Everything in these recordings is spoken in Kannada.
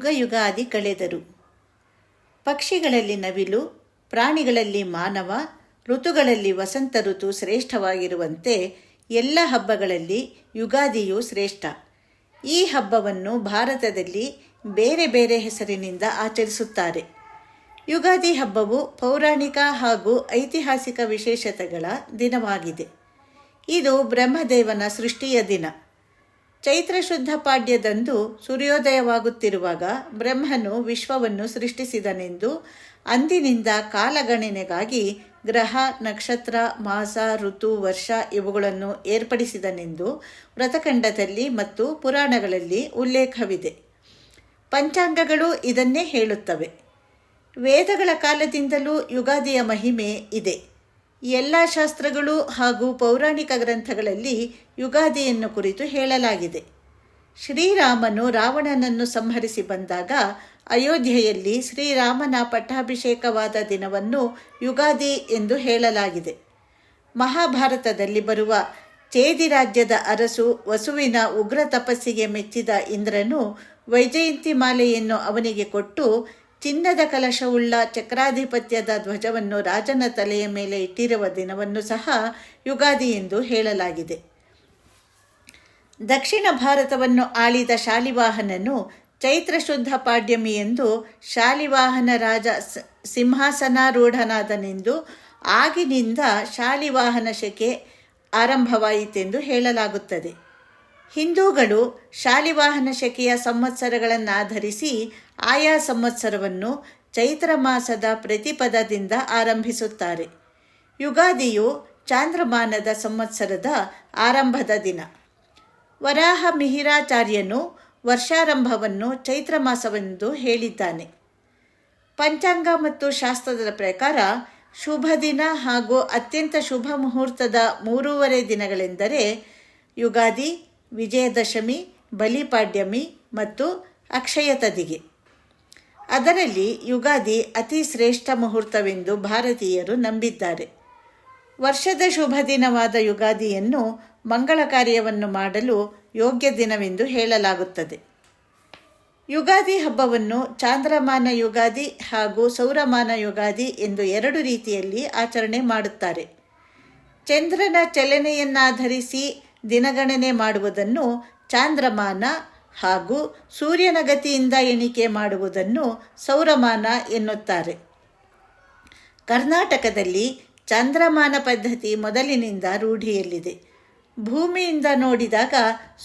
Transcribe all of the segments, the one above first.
ಯುಗ ಯುಗಾದಿ ಕಳೆದರು. ಪಕ್ಷಿಗಳಲ್ಲಿ ನವಿಲು, ಪ್ರಾಣಿಗಳಲ್ಲಿ ಮಾನವ, ಋತುಗಳಲ್ಲಿ ವಸಂತ ಋತು ಶ್ರೇಷ್ಠವಾಗಿರುವಂತೆ ಎಲ್ಲ ಹಬ್ಬಗಳಲ್ಲಿ ಯುಗಾದಿಯು ಶ್ರೇಷ್ಠ. ಈ ಹಬ್ಬವನ್ನು ಭಾರತದಲ್ಲಿ ಬೇರೆ ಬೇರೆ ಹೆಸರಿನಿಂದ ಆಚರಿಸುತ್ತಾರೆ. ಯುಗಾದಿ ಹಬ್ಬವು ಪೌರಾಣಿಕ ಹಾಗೂ ಐತಿಹಾಸಿಕ ವಿಶೇಷತೆಗಳ ದಿನವಾಗಿದೆ. ಇದು ಬ್ರಹ್ಮದೇವನ ಸೃಷ್ಟಿಯ ದಿನ. ಚೈತ್ರ ಶುದ್ಧ ಪಾಡ್ಯದಂದು ಸೂರ್ಯೋದಯವಾಗುತ್ತಿರುವಾಗ ಬ್ರಹ್ಮನು ವಿಶ್ವವನ್ನು ಸೃಷ್ಟಿಸಿದನೆಂದು, ಅಂದಿನಿಂದ ಕಾಲಗಣನೆಗಾಗಿ ಗ್ರಹ, ನಕ್ಷತ್ರ, ಮಾಸ, ಋತು, ವರ್ಷ ಇವುಗಳನ್ನು ಏರ್ಪಡಿಸಿದನೆಂದು ವ್ರತಖಂಡದಲ್ಲಿ ಮತ್ತು ಪುರಾಣಗಳಲ್ಲಿ ಉಲ್ಲೇಖವಿದೆ. ಪಂಚಾಂಗಗಳು ಇದನ್ನೇ ಹೇಳುತ್ತವೆ. ವೇದಗಳ ಕಾಲದಿಂದಲೂ ಯುಗಾದಿಯ ಮಹಿಮೆ ಇದೆ. ಎಲ್ಲ ಶಾಸ್ತ್ರಗಳು ಹಾಗೂ ಪೌರಾಣಿಕ ಗ್ರಂಥಗಳಲ್ಲಿ ಯುಗಾದಿಯನ್ನು ಕುರಿತು ಹೇಳಲಾಗಿದೆ. ಶ್ರೀರಾಮನು ರಾವಣನನ್ನು ಸಂಹರಿಸಿ ಬಂದಾಗ ಅಯೋಧ್ಯೆಯಲ್ಲಿ ಶ್ರೀರಾಮನ ಪಟ್ಟಾಭಿಷೇಕವಾದ ದಿನವನ್ನು ಯುಗಾದಿ ಎಂದು ಹೇಳಲಾಗಿದೆ. ಮಹಾಭಾರತದಲ್ಲಿ ಬರುವ ಚೇದಿ ರಾಜ್ಯದ ಅರಸು ವಸುವಿನ ಉಗ್ರ ತಪಸ್ಸಿಗೆ ಮೆಚ್ಚಿದ ಇಂದ್ರನು ವೈಜಯಂತಿ ಮಾಲೆಯನ್ನು ಅವನಿಗೆ ಕೊಟ್ಟು ಚಿನ್ನದ ಕಲಶವುಳ್ಳ ಚಕ್ರಾಧಿಪತ್ಯದ ಧ್ವಜವನ್ನು ರಾಜನ ತಲೆಯ ಮೇಲೆ ಇಟ್ಟಿರುವ ದಿನವನ್ನು ಸಹ ಯುಗಾದಿ ಎಂದು ಹೇಳಲಾಗಿದೆ. ದಕ್ಷಿಣ ಭಾರತವನ್ನು ಆಳಿದ ಶಾಲಿವಾಹನನು ಚೈತ್ರ ಶುದ್ಧ ಪಾಡ್ಯಮಿಯೆಂದು ಶಾಲಿವಾಹನ ರಾಜ ಸಿಂಹಾಸನಾರೂಢನಾದನೆಂದು, ಆಗಿನಿಂದ ಶಾಲಿವಾಹನ ಶಕೆ ಆರಂಭವಾಯಿತೆಂದು ಹೇಳಲಾಗುತ್ತದೆ. ಹಿಂದೂಗಳು ಶಾಲಿವಾಹನ ಶಕೆಯ ಸಂವತ್ಸರಗಳನ್ನಾಧರಿಸಿ ಆಯಾ ಸಂವತ್ಸರವನ್ನು ಚೈತ್ರ ಮಾಸದ ಪ್ರತಿಪದದಿಂದ ಆರಂಭಿಸುತ್ತಾರೆ. ಯುಗಾದಿಯು ಚಾಂದ್ರಮಾನದ ಸಂವತ್ಸರದ ಆರಂಭದ ದಿನ. ವರಾಹ ಮಿಹಿರಾಚಾರ್ಯನು ವರ್ಷಾರಂಭವನ್ನು ಚೈತ್ರ ಮಾಸವೆಂದು ಹೇಳಿದ್ದಾನೆ. ಪಂಚಾಂಗ ಮತ್ತು ಶಾಸ್ತ್ರದ ಪ್ರಕಾರ ಶುಭ ದಿನ ಹಾಗೂ ಅತ್ಯಂತ ಶುಭ ಮುಹೂರ್ತದ 3 ದಿನಗಳೆಂದರೆ ಯುಗಾದಿ, ವಿಜಯದಶಮಿ, ಬಲಿಪಾಡ್ಯಮಿ ಮತ್ತು ಅಕ್ಷಯ ತದಿಗೆ. ಅದರಲ್ಲಿ ಯುಗಾದಿ ಅತಿ ಶ್ರೇಷ್ಠ ಮುಹೂರ್ತವೆಂದು ಭಾರತೀಯರು ನಂಬಿದ್ದಾರೆ. ವರ್ಷದ ಶುಭ ದಿನವಾದ ಯುಗಾದಿಯನ್ನು ಮಂಗಳ ಕಾರ್ಯವನ್ನು ಮಾಡಲು ಯೋಗ್ಯ ದಿನವೆಂದು ಹೇಳಲಾಗುತ್ತದೆ. ಯುಗಾದಿ ಹಬ್ಬವನ್ನು ಚಾಂದ್ರಮಾನ ಯುಗಾದಿ ಹಾಗೂ ಸೌರಮಾನ ಯುಗಾದಿ ಎಂದು 2 ರೀತಿಯಲ್ಲಿ ಆಚರಣೆ ಮಾಡುತ್ತಾರೆ. ಚಂದ್ರನ ಚಲನೆಯನ್ನಾಧರಿಸಿ ದಿನಗಣನೆ ಮಾಡುವುದನ್ನು ಚಾಂದ್ರಮಾನ ಹಾಗೂ ಸೂರ್ಯನ ಗತಿಯಿಂದ ಎಣಿಕೆ ಮಾಡುವುದನ್ನು ಸೌರಮಾನ ಎನ್ನುತ್ತಾರೆ. ಕರ್ನಾಟಕದಲ್ಲಿ ಚಾಂದ್ರಮಾನ ಪದ್ಧತಿ ಮೊದಲಿನಿಂದ ರೂಢಿಯಲ್ಲಿದೆ. ಭೂಮಿಯಿಂದ ನೋಡಿದಾಗ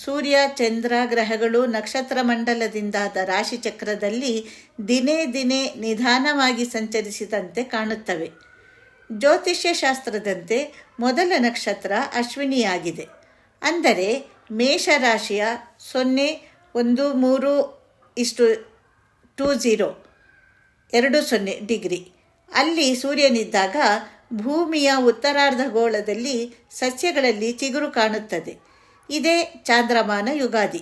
ಸೂರ್ಯ, ಚಂದ್ರ, ಗ್ರಹಗಳು ನಕ್ಷತ್ರ ಮಂಡಲದಿಂದಾದ ರಾಶಿಚಕ್ರದಲ್ಲಿ ದಿನೇ ದಿನೇ ನಿಧಾನವಾಗಿ ಸಂಚರಿಸಿದಂತೆ ಕಾಣುತ್ತವೆ. ಜ್ಯೋತಿಷ್ಯ ಶಾಸ್ತ್ರದಂತೆ ಮೊದಲ ನಕ್ಷತ್ರ ಅಶ್ವಿನಿಯಾಗಿದೆ. ಅಂದರೆ ಮೇಷರಾಶಿಯ 0.13:20 ಡಿಗ್ರಿ ಅಲ್ಲಿ ಸೂರ್ಯನಿದ್ದಾಗ ಭೂಮಿಯ ಉತ್ತರಾರ್ಧಗೋಳದಲ್ಲಿ ಸಸ್ಯಗಳಲ್ಲಿ ಚಿಗುರು ಕಾಣುತ್ತದೆ. ಇದೇ ಚಾಂದ್ರಮಾನ ಯುಗಾದಿ.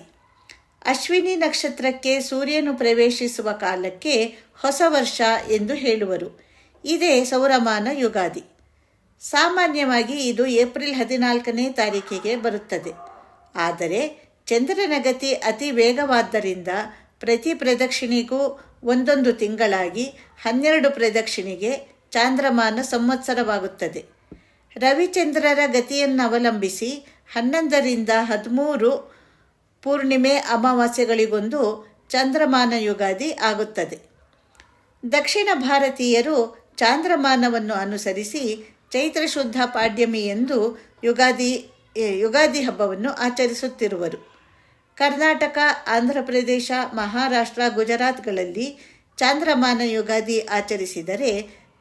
ಅಶ್ವಿನಿ ನಕ್ಷತ್ರಕ್ಕೆ ಸೂರ್ಯನು ಪ್ರವೇಶಿಸುವ ಕಾಲಕ್ಕೆ ಹೊಸ ವರ್ಷ ಎಂದು ಹೇಳುವರು. ಇದೇ ಸೌರಮಾನ ಯುಗಾದಿ. ಸಾಮಾನ್ಯವಾಗಿ ಇದು ಏಪ್ರಿಲ್ 14ನೇ ತಾರೀಕಿಗೆ ಬರುತ್ತದೆ. ಆದರೆ ಚಂದ್ರನ ಗತಿ ಅತಿ ವೇಗವಾದ್ದರಿಂದ ಪ್ರತಿ ಪ್ರದಕ್ಷಿಣೆಗೂ 1 ತಿಂಗಳಾಗಿ 12 ಪ್ರದಕ್ಷಿಣೆಗೆ ಚಾಂದ್ರಮಾನ ಸಂವತ್ಸರವಾಗುತ್ತದೆ. ರವಿಚಂದ್ರರ ಗತಿಯನ್ನವಲಂಬಿಸಿ 11ರಿಂದ 13 ಪೂರ್ಣಿಮೆ ಅಮಾವಾಸ್ಯೆಗಳಿಗೊಂದು ಚಾಂದ್ರಮಾನ ಯುಗಾದಿ ಆಗುತ್ತದೆ. ದಕ್ಷಿಣ ಭಾರತೀಯರು ಚಾಂದ್ರಮಾನವನ್ನು ಅನುಸರಿಸಿ ಚೈತ್ರ ಶುದ್ಧ ಪಾಡ್ಯಮಿ ಎಂದು ಯುಗಾದಿ ಹಬ್ಬವನ್ನು ಆಚರಿಸುತ್ತಿರುವರು. ಕರ್ನಾಟಕ, ಆಂಧ್ರ ಪ್ರದೇಶ, ಮಹಾರಾಷ್ಟ್ರ, ಗುಜರಾತ್ಗಳಲ್ಲಿ ಚಾಂದ್ರಮಾನ ಯುಗಾದಿ ಆಚರಿಸಿದರೆ,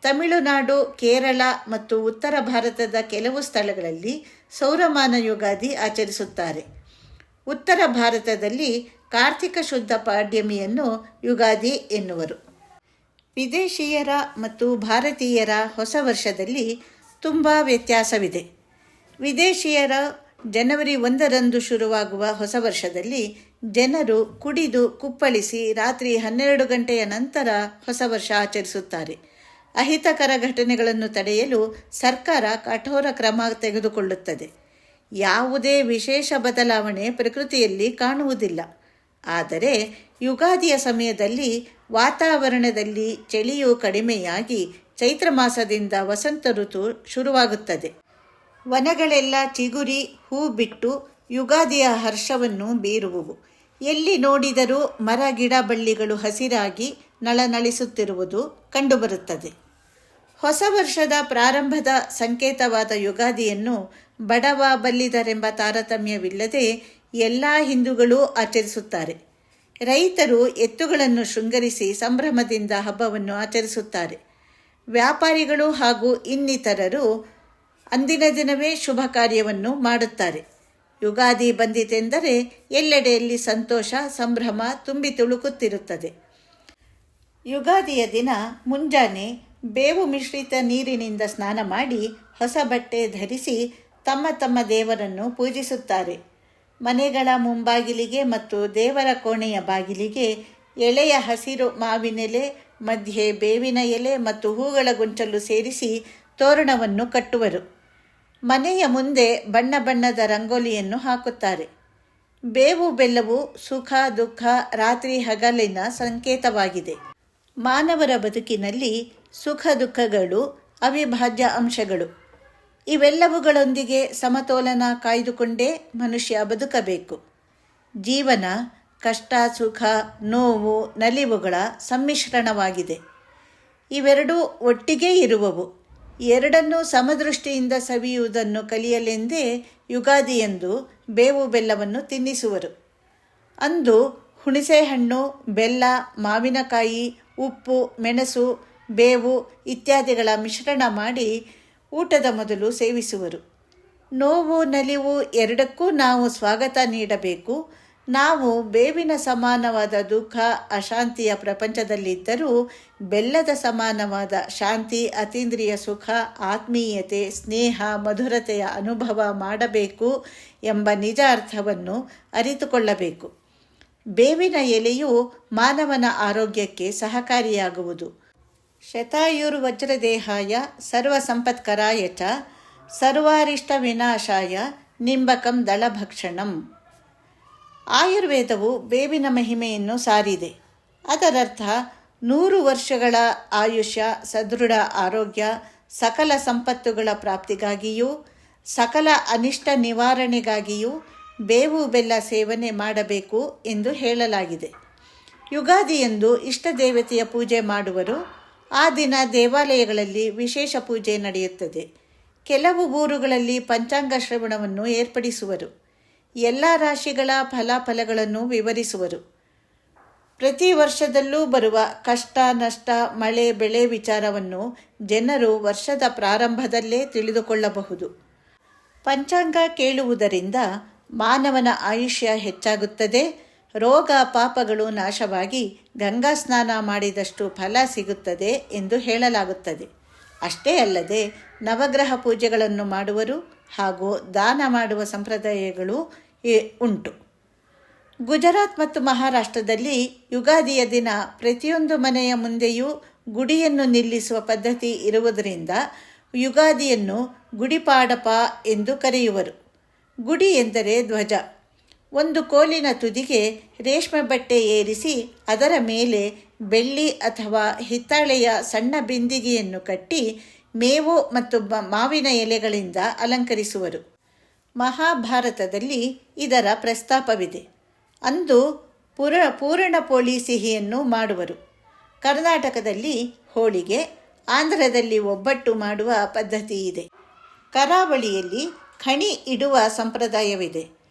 ತಮಿಳುನಾಡು, ಕೇರಳ ಮತ್ತು ಉತ್ತರ ಭಾರತದ ಕೆಲವು ಸ್ಥಳಗಳಲ್ಲಿ ಸೌರಮಾನ ಯುಗಾದಿ ಆಚರಿಸುತ್ತಾರೆ. ಉತ್ತರ ಭಾರತದಲ್ಲಿ ಕಾರ್ತಿಕ ಶುದ್ಧ ಪಾಡ್ಯಮಿಯನ್ನು ಯುಗಾದಿ ಎನ್ನುವರು. ವಿದೇಶೀಯರ ಮತ್ತು ಭಾರತೀಯರ ಹೊಸ ವರ್ಷದಲ್ಲಿ ತುಂಬ ವ್ಯತ್ಯಾಸವಿದೆ. ವಿದೇಶೀಯರ ಜನವರಿ 1ರಂದು ಶುರುವಾಗುವ ಹೊಸ ವರ್ಷದಲ್ಲಿ ಜನರು ಕುಡಿದು ಕುಪ್ಪಳಿಸಿ ರಾತ್ರಿ 12 ಗಂಟೆಯ ನಂತರ ಹೊಸ ವರ್ಷ ಆಚರಿಸುತ್ತಾರೆ. ಅಹಿತಕರ ಘಟನೆಗಳನ್ನು ತಡೆಯಲು ಸರ್ಕಾರ ಕಠೋರ ಕ್ರಮ ತೆಗೆದುಕೊಳ್ಳುತ್ತದೆ. ಯಾವುದೇ ವಿಶೇಷ ಬದಲಾವಣೆ ಪ್ರಕೃತಿಯಲ್ಲಿ ಕಾಣುವುದಿಲ್ಲ. ಆದರೆ ಯುಗಾದಿಯ ಸಮಯದಲ್ಲಿ ವಾತಾವರಣದಲ್ಲಿ ಚಳಿಯು ಕಡಿಮೆಯಾಗಿ ಚೈತ್ರ ಮಾಸದಿಂದ ವಸಂತ ಋತು ಶುರುವಾಗುತ್ತದೆ. ವನಗಳೆಲ್ಲ ಚಿಗುರಿ ಹೂ ಬಿಟ್ಟು ಯುಗಾದಿಯ ಹರ್ಷವನ್ನು ಬೀರುವುವು. ಎಲ್ಲಿ ನೋಡಿದರೂ ಮರ ಗಿಡ ಬಳ್ಳಿಗಳು ಹಸಿರಾಗಿ ನಳನಳಿಸುತ್ತಿರುವುದು ಕಂಡುಬರುತ್ತದೆ. ಹೊಸ ವರ್ಷದ ಪ್ರಾರಂಭದ ಸಂಕೇತವಾದ ಯುಗಾದಿಯನ್ನು ಬಡವ ಬಲ್ಲಿದರೆಂಬ ತಾರತಮ್ಯವಿಲ್ಲದೆ ಎಲ್ಲ ಹಿಂದೂಗಳೂ ಆಚರಿಸುತ್ತಾರೆ. ರೈತರು ಎತ್ತುಗಳನ್ನು ಶೃಂಗರಿಸಿ ಸಂಭ್ರಮದಿಂದ ಹಬ್ಬವನ್ನು ಆಚರಿಸುತ್ತಾರೆ. ವ್ಯಾಪಾರಿಗಳು ಹಾಗೂ ಇನ್ನಿತರರು ಅಂದಿನ ದಿನವೇ ಶುಭ ಕಾರ್ಯವನ್ನು ಮಾಡುತ್ತಾರೆ. ಯುಗಾದಿ ಬಂದಿತೆಂದರೆ ಎಲ್ಲೆಡೆಯಲ್ಲಿ ಸಂತೋಷ ಸಂಭ್ರಮ ತುಂಬಿ ತುಳುಕುತ್ತಿರುತ್ತದೆ. ಯುಗಾದಿಯ ದಿನ ಮುಂಜಾನೆ ಬೇವು ಮಿಶ್ರಿತ ನೀರಿನಿಂದ ಸ್ನಾನ ಮಾಡಿ ಹೊಸ ಬಟ್ಟೆ ಧರಿಸಿ ತಮ್ಮ ತಮ್ಮ ದೇವರನ್ನು ಪೂಜಿಸುತ್ತಾರೆ. ಮನೆಗಳ ಮುಂಬಾಗಿಲಿಗೆ ಮತ್ತು ದೇವರ ಕೋಣೆಯ ಬಾಗಿಲಿಗೆ ಎಳೆಯ ಹಸಿರು ಮಾವಿನೆಲೆ ಮಧ್ಯೆ ಬೇವಿನ ಎಲೆ ಮತ್ತು ಹೂಗಳ ಗೊಂಚಲು ಸೇರಿಸಿ ತೋರಣವನ್ನು ಕಟ್ಟುವರು. ಮನೆಯ ಮುಂದೆ ಬಣ್ಣ ಬಣ್ಣದ ರಂಗೋಲಿಯನ್ನು ಹಾಕುತ್ತಾರೆ. ಬೇವು ಬೆಲ್ಲವು ಸುಖ ದುಃಖ ರಾತ್ರಿ ಹಗಲಿನ ಸಂಕೇತವಾಗಿದೆ. ಮಾನವರ ಬದುಕಿನಲ್ಲಿ ಸುಖ ದುಃಖಗಳು ಅವಿಭಾಜ್ಯ ಅಂಶಗಳು. ಇವೆಲ್ಲವುಗಳೊಂದಿಗೆ ಸಮತೋಲನ ಕಾಯ್ದುಕೊಂಡೇ ಮನುಷ್ಯ ಬದುಕಬೇಕು. ಜೀವನ ಕಷ್ಟ ಸುಖ ನೋವು ನಲಿವುಗಳ ಸಮ್ಮಿಶ್ರಣವಾಗಿದೆ. ಇವೆರಡೂ ಒಟ್ಟಿಗೇ ಇರುವವು. ಎರಡನ್ನೂ ಸಮದೃಷ್ಟಿಯಿಂದ ಸವಿಯುವುದನ್ನು ಕಲಿಯಲೆಂದೇ ಯುಗಾದಿಯಂದು ಬೇವು ಬೆಲ್ಲವನ್ನು ತಿನ್ನಿಸುವರು. ಅಂದು ಹುಣಸೆಹಣ್ಣು ಬೆಲ್ಲ ಮಾವಿನಕಾಯಿ ಉಪ್ಪು ಮೆಣಸು ಬೇವು ಇತ್ಯಾದಿಗಳ ಮಿಶ್ರಣ ಮಾಡಿ ಊಟದ ಮೊದಲು ಸೇವಿಸುವರು. ನೋವು ನಲಿವು ಎರಡಕ್ಕೂ ನಾವು ಸ್ವಾಗತ ನೀಡಬೇಕು. ನಾವು ಬೇವಿನ ಸಮಾನವಾದ ದುಃಖ ಅಶಾಂತಿಯ ಪ್ರಪಂಚದಲ್ಲಿದ್ದರೂ ಬೆಲ್ಲದ ಸಮಾನವಾದ ಶಾಂತಿ ಅತೀಂದ್ರಿಯ ಸುಖ ಆತ್ಮೀಯತೆ ಸ್ನೇಹ ಮಧುರತೆಯ ಅನುಭವ ಮಾಡಬೇಕು ಎಂಬ ನಿಜ ಅರ್ಥವನ್ನು ಅರಿತುಕೊಳ್ಳಬೇಕು. ಬೇವಿನ ಎಲೆಯು ಮಾನವನ ಆರೋಗ್ಯಕ್ಕೆ ಸಹಕಾರಿಯಾಗುವುದು. ಶತಾಯುರ್ವಜ್ರದೇಹಾಯ ಸರ್ವಸಂಪತ್ಕರಾಯ ಚ ಸರ್ವಾರಿಷ್ಟ ವಿನಾಶಾಯ ನಿಂಬಕಂ ದಳಭಕ್ಷಣಂ. ಆಯುರ್ವೇದವು ಬೇವಿನ ಮಹಿಮೆಯನ್ನು ಸಾರಿದೆ. ಅದರರ್ಥ 100 ವರ್ಷಗಳ ಆಯುಷ್ಯ ಸದೃಢ ಆರೋಗ್ಯ ಸಕಲ ಸಂಪತ್ತುಗಳ ಪ್ರಾಪ್ತಿಗಾಗಿಯೂ ಸಕಲ ಅನಿಷ್ಟ ನಿವಾರಣೆಗಾಗಿಯೂ ಬೇವು ಬೆಲ್ಲ ಸೇವನೆ ಮಾಡಬೇಕು ಎಂದು ಹೇಳಲಾಗಿದೆ. ಯುಗಾದಿಯಂದು ಇಷ್ಟ ದೇವತೆಯ ಪೂಜೆ ಮಾಡುವರು. ಆ ದಿನ ದೇವಾಲಯಗಳಲ್ಲಿ ವಿಶೇಷ ಪೂಜೆ ನಡೆಯುತ್ತದೆ. ಕೆಲವು ಊರುಗಳಲ್ಲಿ ಪಂಚಾಂಗ ಶ್ರವಣವನ್ನು ಏರ್ಪಡಿಸುವರು. ಎಲ್ಲ ರಾಶಿಗಳ ಫಲಾಫಲಗಳನ್ನು ವಿವರಿಸುವರು. ಪ್ರತಿ ವರ್ಷದಲ್ಲೂ ಬರುವ ಕಷ್ಟ ನಷ್ಟ ಮಳೆ ಬೆಳೆ ವಿಚಾರವನ್ನು ಜನರು ವರ್ಷದ ಪ್ರಾರಂಭದಲ್ಲೇ ತಿಳಿದುಕೊಳ್ಳಬಹುದು. ಪಂಚಾಂಗ ಕೇಳುವುದರಿಂದ ಮಾನವನ ಆಯುಷ್ಯ ಹೆಚ್ಚಾಗುತ್ತದೆ. ರೋಗ ಪಾಪಗಳು ನಾಶವಾಗಿ ಗಂಗಾ ಸ್ನಾನ ಮಾಡಿದಷ್ಟು ಫಲ ಸಿಗುತ್ತದೆ ಎಂದು ಹೇಳಲಾಗುತ್ತದೆ. ಅಷ್ಟೇ ಅಲ್ಲದೆ ನವಗ್ರಹ ಪೂಜೆಗಳನ್ನು ಮಾಡುವರು ಹಾಗೂ ದಾನ ಮಾಡುವ ಸಂಪ್ರದಾಯಗಳು ಉಂಟು. ಗುಜರಾತ್ ಮತ್ತು ಮಹಾರಾಷ್ಟ್ರದಲ್ಲಿ ಯುಗಾದಿಯ ದಿನ ಪ್ರತಿಯೊಂದು ಮನೆಯ ಮುಂದೆಯೂ ಗುಡಿಯನ್ನು ನಿಲ್ಲಿಸುವ ಪದ್ಧತಿ ಇರುವುದರಿಂದ ಯುಗಾದಿಯನ್ನು ಗುಡಿಪಾಡಪ ಎಂದು ಕರೆಯುವರು. ಗುಡಿ ಎಂದರೆ ಧ್ವಜ. ಒಂದು ಕೋಲಿನ ತುದಿಗೆ ರೇಷ್ಮೆ ಬಟ್ಟೆ ಏರಿಸಿ ಅದರ ಮೇಲೆ ಬೆಳ್ಳಿ ಅಥವಾ ಹಿತ್ತಾಳೆಯ ಸಣ್ಣ ಬಿಂದಿಗೆಯನ್ನು ಕಟ್ಟಿ ಮೇವು ಮತ್ತು ಮಾವಿನ ಎಲೆಗಳಿಂದ ಅಲಂಕರಿಸುವರು. ಮಹಾಭಾರತದಲ್ಲಿ ಇದರ ಪ್ರಸ್ತಾಪವಿದೆ. ಅಂದು ಪೂರಣ ಪೋಳಿ ಸಿಹಿಯನ್ನು ಮಾಡುವರು. ಕರ್ನಾಟಕದಲ್ಲಿ ಹೋಳಿಗೆ, ಆಂಧ್ರದಲ್ಲಿ ಒಬ್ಬಟ್ಟು ಮಾಡುವ ಪದ್ಧತಿ ಇದೆ. ಕರಾವಳಿಯಲ್ಲಿ ಖಣಿ ಇಡುವ ಸಂಪ್ರದಾಯವಿದೆ.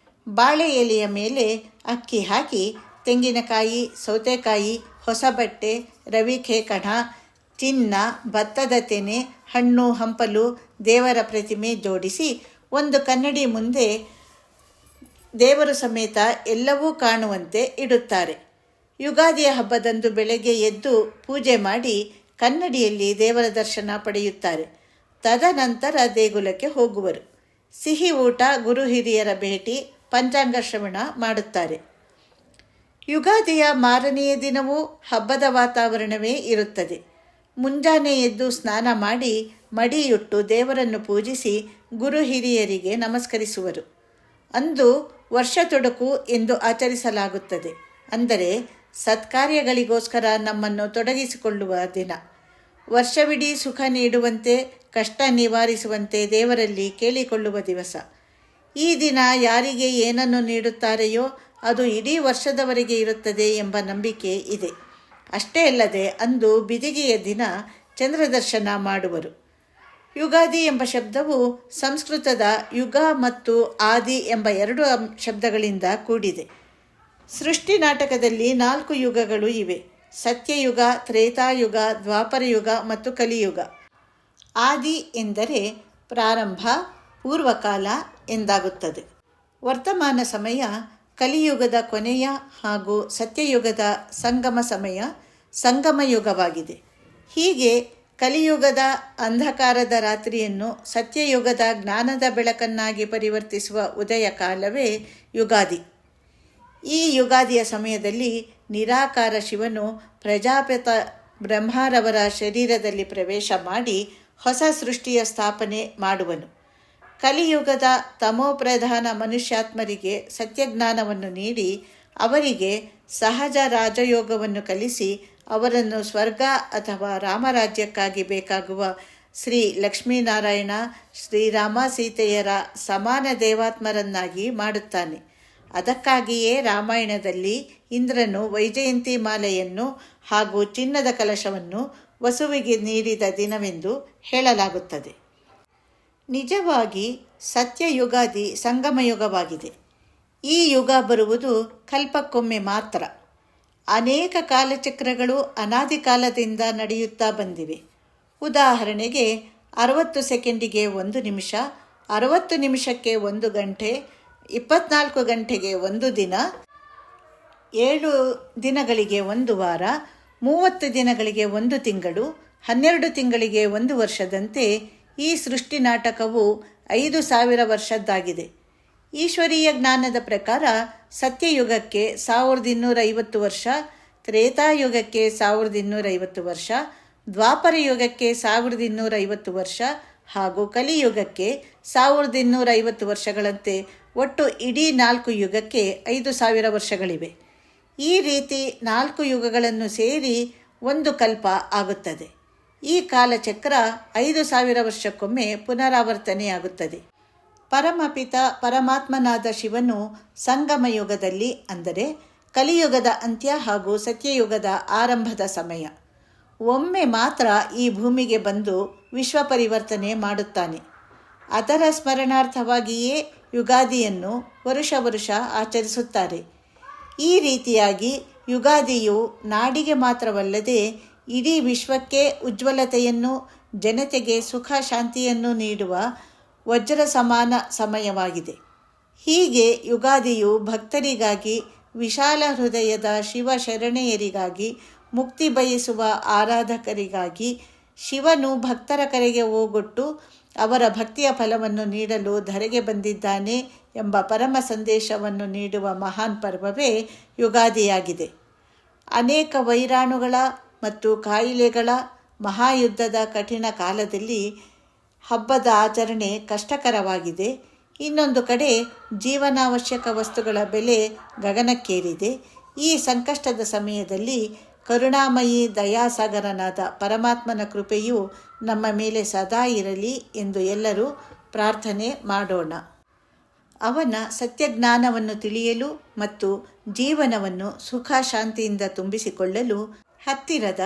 ಬಾಳೆ ಎಲೆಯ ಮೇಲೆ ಅಕ್ಕಿ ಹಾಕಿ ತೆಂಗಿನಕಾಯಿ ಸೌತೆಕಾಯಿ ಹೊಸ ಬಟ್ಟೆ ರವಿಕೆ ಕಣ ಚಿನ್ನ ಭತ್ತದ ತೆನೆ ಹಣ್ಣು ಹಂಪಲು ದೇವರ ಪ್ರತಿಮೆ ಜೋಡಿಸಿ ಒಂದು ಕನ್ನಡಿ ಮುಂದೆ ದೇವರು ಸಮೇತ ಎಲ್ಲವೂ ಕಾಣುವಂತೆ ಇಡುತ್ತಾರೆ. ಯುಗಾದಿಯ ಹಬ್ಬದಂದು ಬೆಳಗ್ಗೆ ಎದ್ದು ಪೂಜೆ ಮಾಡಿ ಕನ್ನಡಿಯಲ್ಲಿ ದೇವರ ದರ್ಶನ ಪಡೆಯುತ್ತಾರೆ. ತದನಂತರ ದೇಗುಲಕ್ಕೆ ಹೋಗುವರು. ಸಿಹಿ ಊಟ ಗುರು ಹಿರಿಯರ ಭೇಟಿ ಪಂಚಾಂಗ ಶ್ರವಣ ಮಾಡುತ್ತಾರೆ. ಯುಗಾದಿಯ ಮಾರನೆಯ ದಿನವೂ ಹಬ್ಬದ ವಾತಾವರಣವೇ ಇರುತ್ತದೆ. ಮುಂಜಾನೆ ಎದ್ದು ಸ್ನಾನ ಮಾಡಿ ಮಡಿಯುಟ್ಟು ದೇವರನ್ನು ಪೂಜಿಸಿ ಗುರು ಹಿರಿಯರಿಗೆ ನಮಸ್ಕರಿಸುವರು. ಅಂದು ವರ್ಷ ತೊಡಕು ಎಂದು ಆಚರಿಸಲಾಗುತ್ತದೆ. ಅಂದರೆ ಸತ್ಕಾರ್ಯಗಳಿಗೋಸ್ಕರ ನಮ್ಮನ್ನು ತೊಡಗಿಸಿಕೊಳ್ಳುವ ದಿನ. ವರ್ಷವಿಡೀ ಸುಖ ನೀಡುವಂತೆ, ಕಷ್ಟ ನಿವಾರಿಸುವಂತೆ ದೇವರಲ್ಲಿ ಕೇಳಿಕೊಳ್ಳುವ ದಿವಸ. ಈ ದಿನ ಯಾರಿಗೆ ಏನನ್ನು ನೀಡುತ್ತಾರೆಯೋ ಅದು ಇಡೀ ವರ್ಷದವರೆಗೆ ಇರುತ್ತದೆ ಎಂಬ ನಂಬಿಕೆ ಇದೆ. ಅಷ್ಟೇ ಅಲ್ಲದೆ ಅಂದು ಬಿದಿಗೆಯ ದಿನ ಚಂದ್ರದರ್ಶನ ಮಾಡುವರು. ಯುಗಾದಿ ಎಂಬ ಶಬ್ದವು ಸಂಸ್ಕೃತದ ಯುಗ ಮತ್ತು ಆದಿ ಎಂಬ ಎರಡು ಶಬ್ದಗಳಿಂದ ಕೂಡಿದೆ. ಸೃಷ್ಟಿ ನಾಟಕದಲ್ಲಿ 4 ಯುಗಗಳು ಇವೆ: ಸತ್ಯಯುಗ, ತ್ರೇತಾಯುಗ, ದ್ವಾಪರಯುಗ ಮತ್ತು ಕಲಿಯುಗ. ಆದಿ ಎಂದರೆ ಪ್ರಾರಂಭ, ಪೂರ್ವಕಾಲ ಎಂದಾಗುತ್ತದೆ. ವರ್ತಮಾನ ಸಮಯ ಕಲಿಯುಗದ ಕೊನೆಯ ಹಾಗೂ ಸತ್ಯಯುಗದ ಸಂಗಮ ಸಮಯ ಸಂಗಮಯುಗವಾಗಿದೆ. ಹೀಗೆ ಕಲಿಯುಗದ ಅಂಧಕಾರದ ರಾತ್ರಿಯನ್ನು ಸತ್ಯಯುಗದ ಜ್ಞಾನದ ಬೆಳಕನ್ನಾಗಿ ಪರಿವರ್ತಿಸುವ ಉದಯ ಕಾಲವೇ ಯುಗಾದಿ. ಈ ಯುಗಾದಿಯ ಸಮಯದಲ್ಲಿ ನಿರಾಕಾರ ಶಿವನು ಪ್ರಜಾಪಿತ ಬ್ರಹ್ಮರವರ ಶರೀರದಲ್ಲಿ ಪ್ರವೇಶ ಮಾಡಿ ಹೊಸ ಸೃಷ್ಟಿಯ ಸ್ಥಾಪನೆ ಮಾಡುವನು. ಕಲಿಯುಗದ ತಮೋಪ್ರಧಾನ ಮನುಷ್ಯಾತ್ಮರಿಗೆ ಸತ್ಯಜ್ಞಾನವನ್ನು ನೀಡಿ ಅವರಿಗೆ ಸಹಜ ರಾಜಯೋಗವನ್ನು ಕಲಿಸಿ ಅವರನ್ನು ಸ್ವರ್ಗ ಅಥವಾ ರಾಮರಾಜ್ಯಕ್ಕಾಗಿ ಬೇಕಾಗುವ ಶ್ರೀ ಲಕ್ಷ್ಮೀನಾರಾಯಣ, ಶ್ರೀರಾಮ ಸೀತೆಯರ ಸಮಾನ ದೇವಾತ್ಮರನ್ನಾಗಿ ಮಾಡುತ್ತಾನೆ. ಅದಕ್ಕಾಗಿಯೇ ರಾಮಾಯಣದಲ್ಲಿ ಇಂದ್ರನು ವೈಜಯಂತಿ ಮಾಲೆಯನ್ನು ಹಾಗೂ ಚಿನ್ನದ ಕಲಶವನ್ನು ವಸುವಿಗೆ ನೀಡಿದ ದಿನವೆಂದು ಹೇಳಲಾಗುತ್ತದೆ. ನಿಜವಾಗಿ ಸತ್ಯಯುಗಾದಿ ಸಂಗಮಯುಗವಾಗಿದೆ. ಈ ಯುಗ ಬರುವುದು ಕಲ್ಪಕ್ಕೊಮ್ಮೆ ಮಾತ್ರ. ಅನೇಕ ಕಾಲಚಕ್ರಗಳು ಅನಾದಿ ಕಾಲದಿಂದ ನಡೆಯುತ್ತಾ ಬಂದಿವೆ. ಉದಾಹರಣೆಗೆ 60 ಸೆಕೆಂಡಿಗೆ 1 ನಿಮಿಷ, 60 ನಿಮಿಷಕ್ಕೆ 1 ಗಂಟೆ, 24 ಗಂಟೆಗೆ 1 ದಿನ, 7 ದಿನಗಳಿಗೆ 1 ವಾರ, 30 ದಿನಗಳಿಗೆ 1 ತಿಂಗಳು, 12 ತಿಂಗಳಿಗೆ 1 ವರ್ಷದಂತೆ ಈ ಸೃಷ್ಟಿ ನಾಟಕವು 5000 ವರ್ಷದ್ದಾಗಿದೆ. ಈಶ್ವರೀಯ ಜ್ಞಾನದ ಪ್ರಕಾರ ಸತ್ಯಯುಗಕ್ಕೆ 1250 ವರ್ಷ, ತ್ರೇತಾಯುಗಕ್ಕೆ 1250 ವರ್ಷ, ದ್ವಾಪರ ಯುಗಕ್ಕೆ 1250 ವರ್ಷ ಹಾಗೂ ಕಲಿಯುಗಕ್ಕೆ 1250 ವರ್ಷಗಳಂತೆ ಒಟ್ಟು ಇಡೀ 4 ಯುಗಕ್ಕೆ 5000 ವರ್ಷಗಳಿವೆ. ಈ ರೀತಿ 4 ಯುಗಗಳನ್ನು ಸೇರಿ 1 ಕಲ್ಪ ಆಗುತ್ತದೆ. ಈ ಕಾಲಚಕ್ರ 5000 ವರ್ಷಕ್ಕೊಮ್ಮೆ ಪುನರಾವರ್ತನೆಯಾಗುತ್ತದೆ. ಪರಮಪಿತ ಪರಮಾತ್ಮನಾದ ಶಿವನು ಸಂಗಮ ಯುಗದಲ್ಲಿ, ಅಂದರೆ ಕಲಿಯುಗದ ಅಂತ್ಯ ಹಾಗೂ ಸತ್ಯಯುಗದ ಆರಂಭದ ಸಮಯ, ಒಮ್ಮೆ ಮಾತ್ರ ಈ ಭೂಮಿಗೆ ಬಂದು ವಿಶ್ವ ಪರಿವರ್ತನೆ ಮಾಡುತ್ತಾನೆ. ಅದರ ಸ್ಮರಣಾರ್ಥವಾಗಿಯೇ ಯುಗಾದಿಯನ್ನು ವರುಷ ಆಚರಿಸುತ್ತಾರೆ. ಈ ರೀತಿಯಾಗಿ ಯುಗಾದಿಯು ನಾಡಿಗೆ ಮಾತ್ರವಲ್ಲದೆ ಇಡೀ ವಿಶ್ವಕ್ಕೆ ಉಜ್ವಲತೆಯನ್ನು, ಜನತೆಗೆ ಸುಖ ಶಾಂತಿಯನ್ನು ನೀಡುವ ವಜ್ರ ಸಮಾನ ಸಮಯವಾಗಿದೆ. ಹೀಗೆ ಯುಗಾದಿಯು ಭಕ್ತರಿಗಾಗಿ, ವಿಶಾಲ ಹೃದಯದ ಶಿವ ಶರಣೆಯರಿಗಾಗಿ, ಮುಕ್ತಿ ಬಯಸುವ ಆರಾಧಕರಿಗಾಗಿ, ಶಿವನು ಭಕ್ತರ ಕರೆಗೆ ಓಗೊಟ್ಟು ಅವರ ಭಕ್ತಿಯ ಫಲವನ್ನು ನೀಡಲು ಧರೆಗೆ ಬಂದಿದ್ದಾನೆ ಎಂಬ ಪರಮ ಸಂದೇಶವನ್ನು ನೀಡುವ ಮಹಾನ್ ಪರ್ವವೇ ಯುಗಾದಿಯಾಗಿದೆ. ಅನೇಕ ವೈರಾಣುಗಳ ಮತ್ತು ಕಾಯಿಲೆಗಳ ಮಹಾಯುದ್ಧದ ಕಠಿಣ ಕಾಲದಲ್ಲಿ ಹಬ್ಬದ ಆಚರಣೆ ಕಷ್ಟಕರವಾಗಿದೆ. ಇನ್ನೊಂದು ಕಡೆ ಜೀವನಾವಶ್ಯಕ ವಸ್ತುಗಳ ಬೆಲೆ ಗಗನಕ್ಕೇರಿದೆ. ಈ ಸಂಕಷ್ಟದ ಸಮಯದಲ್ಲಿ ಕರುಣಾಮಯಿ ದಯಾಸಾಗರನಾದ ಪರಮಾತ್ಮನ ಕೃಪೆಯು ನಮ್ಮ ಮೇಲೆ ಸದಾ ಇರಲಿ ಎಂದು ಎಲ್ಲರೂ ಪ್ರಾರ್ಥನೆ ಮಾಡೋಣ. ಅವನ ಸತ್ಯಜ್ಞಾನವನ್ನು ತಿಳಿಯಲು ಮತ್ತು ಜೀವನವನ್ನು ಸುಖ ಶಾಂತಿಯಿಂದ ತುಂಬಿಸಿಕೊಳ್ಳಲು ಹತ್ತಿರದ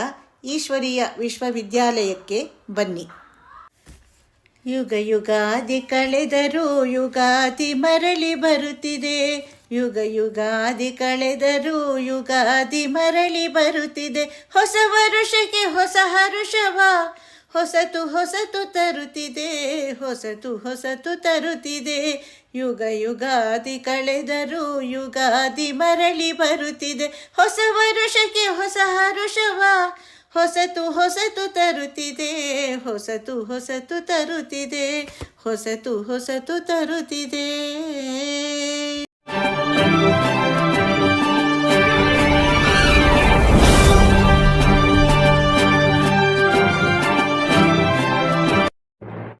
ಈಶ್ವರೀಯ ವಿಶ್ವವಿದ್ಯಾಲಯಕ್ಕೆ ಬನ್ನಿ. ಯುಗ ಯುಗಾದಿ ಕಳೆದರೂ ಯುಗಾದಿ ಮರಳಿ ಬರುತ್ತಿದೆ. ಯುಗ ಯುಗಾದಿ ಕಳೆದರೂ ಯುಗಾದಿ ಮರಳಿ ಬರುತ್ತಿದೆ. ಹೊಸ ವರುಷಕ್ಕೆ ಹೊಸ ಹರುಷವ ಹೊಸತು ಹೊಸತು ತರುತ್ತಿದೆ. ಹೊಸತು ಹೊಸತು ತರುತ್ತಿದೆ. ಯುಗ ಯುಗಾದಿ ಕಳೆದರೂ ಯುಗಾದಿ ಮರಳಿ ಬರುತ್ತಿದೆ. ಹೊಸ ವರುಷಕ್ಕೆ ಹೊಸ ಹರುಷವ ಹೊಸತು ಹೊಸತು ತರುತ್ತಿದೆ. ಹೊಸತು ಹೊಸತು ತರುತ್ತಿದೆ. ಹೊಸತು ಹೊಸತು ತರುತ್ತಿದೆ.